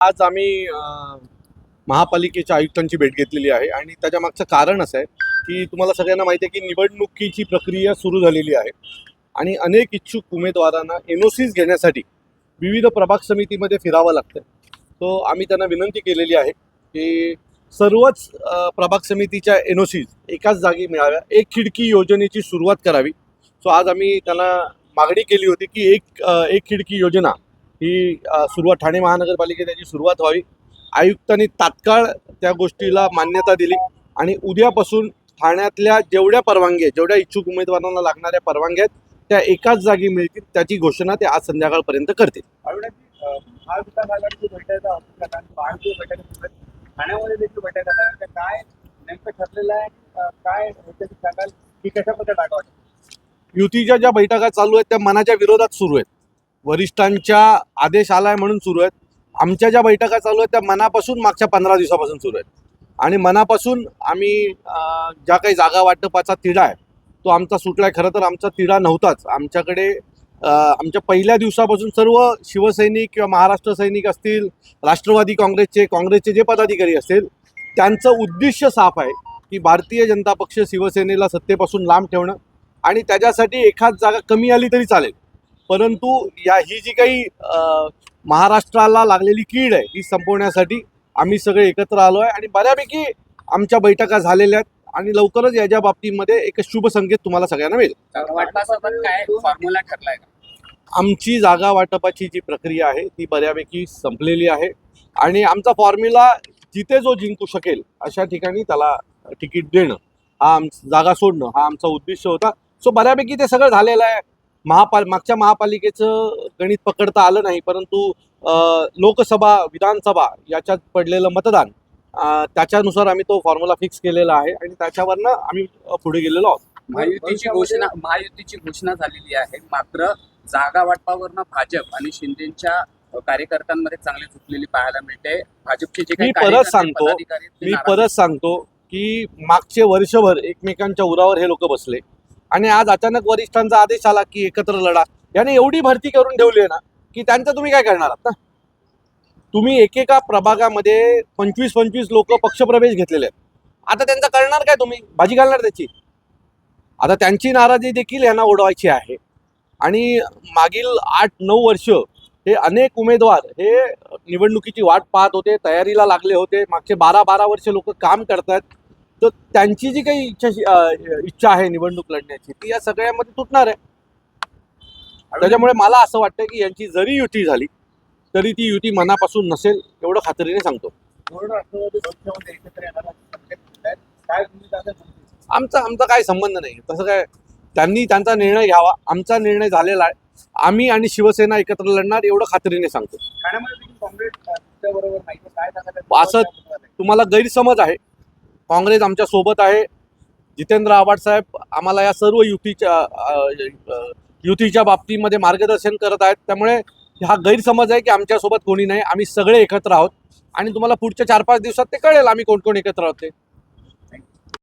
आज आम्ही महापालिकेच्या आयुक्तांची भेट घेतलेली आहे आणि त्याच्या मागचं कारण असं आहे की तुम्हाला सगळ्यांना माहिती आहे की निवडणुकीची प्रक्रिया सुरू झालेली आहे आणि अनेक इच्छुक उमेदवारांना NOCs घेण्यासाठी विविध प्रभाग समितीमध्ये फिरावं लागतं. तो आम्ही त्यांना विनंती केलेली आहे की सर्वच प्रभाग समितीच्या NOCs एकाच जागी मिळाव्या, एक खिडकी योजनेची सुरुवात करावी. सो आज आम्ही त्यांना मागणी केली होती की एक खिडकी योजना ही सुरुवात ठाणे महानगरपालिकेत त्याची सुरुवात व्हावी. आयुक्तांनी तात्काळ त्या गोष्टीला मान्यता दिली आणि उद्यापासून ठाण्यातल्या जेवढ्या परवानग्या आहेत, जेवढ्या इच्छुक उमेदवारांना लागणाऱ्या परवानग्या आहेत त्या एकाच जागी मिळतील. त्याची घोषणा ते आज संध्याकाळपर्यंत करतील. महाविकास आघाडीची बैठक महायुती बैठक ठाण्यामध्ये देखील बैठक आहे, काय नेमकं ठरलेलं आहे, काय सांगाल की कशा पद्धतीने टाकावं? युतीच्या ज्या बैठका चालू आहेत त्या मनाच्या विरोधात सुरू आहेत. वरिष्ठांच्या आदेश आलाय म्हणून सुरू आहेत. आमच्या ज्या बैठका चालू आहेत त्या मनापासून मागच्या 15 दिवसापासून सुरू आहेत आणि मनापासून आम्ही ज्या काही जागा वाटपाचा तिढा आहे तो आमचा सुटलाय. खरं तर आमचा तिढा नव्हताच. आमच्याकडे आमच्या पहिल्या दिवसापासून सर्व शिवसैनिक किंवा महाराष्ट्र सैनिक असतील, राष्ट्रवादी काँग्रेसचे जे पदाधिकारी असतील, त्यांचं उद्दिष्ट साफ आहे की भारतीय जनता पक्ष शिवसेनेला सत्तेपासून लांब ठेवणं आणि त्याच्यासाठी एखाद जागा कमी आली तरी चालेल, परंतु ही जी काही महाराष्ट्राला लागलेली कीड आहे ही संपवण्यासाठी आम्ही सगळे एकत्र आलो आहे आणि बऱ्यापैकी आमच्या बैठका झालेल्या आहेत आणि लवकरच याच्या बाबतीमध्ये एक शुभ संकेत तुम्हाला सगळ्यांना मिळेल. काय फॉर्म्युला ठरलाय का? आमची जागा वाटपाची जी प्रक्रिया आहे ती बऱ्यापैकी संपलेली आहे आणि आमचा फॉर्म्युला जिथे जो जिंकू शकेल अशा ठिकाणी त्याला तिकीट देणं, जागा सोडणं हा आमचा उद्देश होता. सो बऱ्यापैकी ते सगळं झालेलं आहे. मागच्या महापालिकेचं गणित पकडता आलं नाही, परंतु लोकसभा विधानसभा याच्यात पडलेलं मतदान त्याच्यानुसार आम्ही तो फॉर्म्युला फिक्स केलेला आहे आणि त्याच्यावरनं आम्ही पुढे गेलेलो आहोत. महायुतीची घोषणा झालेली आहे, मात्र जागा वाटपावरनं भाजप आणि शिंदेच्या कार्यकर्त्यांमध्ये चांगली झुकलेली पाहायला मिळते. भाजपचे जे काही मी परत सांगतो की मागचे वर्षभर एकमेकांच्या उरावर हे लोक बसले आणि आज अचानक वरिष्ठांचा आदेश आला की एकत्र लढा. याने एवढी भरती करून ठेवली आहे ना की त्यांचं तुम्ही काय करणार आहात ना? तुम्ही एकेका प्रभागामध्ये 25-25 लोक पक्षप्रवेश घेतलेले आहेत. आता त्यांचं करणार काय? तुम्ही भाजी घालणार त्याची? आता त्यांची नाराजी देखील यांना ओढवायची आहे आणि मागील 8-9 वर्ष हे अनेक उमेदवार हे निवडणुकीची वाट पाहत होते, तयारीला लागले होते. मागचे 12-12 वर्ष लोक काम करतात. तर त्यांची जी काही इच्छा आहे निवडणूक लढण्याची ती या सगळ्यामध्ये तुटणार आहे. त्याच्यामुळे मला असं वाटतं की यांची जरी युती झाली तरी ती युती मनापासून नसेल, एवढं खात्रीने सांगतो. आमचा काय संबंध नाही. तसं काय त्यांनी त्यांचा निर्णय घ्यावा. आमचा निर्णय झालेला आहे. आम्ही आणि शिवसेना एकत्र लढणार एवढं खात्रीने सांगतो. असं तुम्हाला गैरसमज आहे. काँग्रेस आमच्या सोबत आहे. जितेंद्र आव्हाड साहेब आम्हाला या सर्व युतीच्या बाबतीमध्ये मार्गदर्शन करत आहेत. त्यामुळे हा गैरसमज आहे की आमच्यासोबत कोणी नाही. आम्ही सगळे एकत्र आहोत आणि तुम्हाला पुढच्या 4-5 दिवसात ते कळेल आम्ही कोण कोण एकत्र आहोत ते.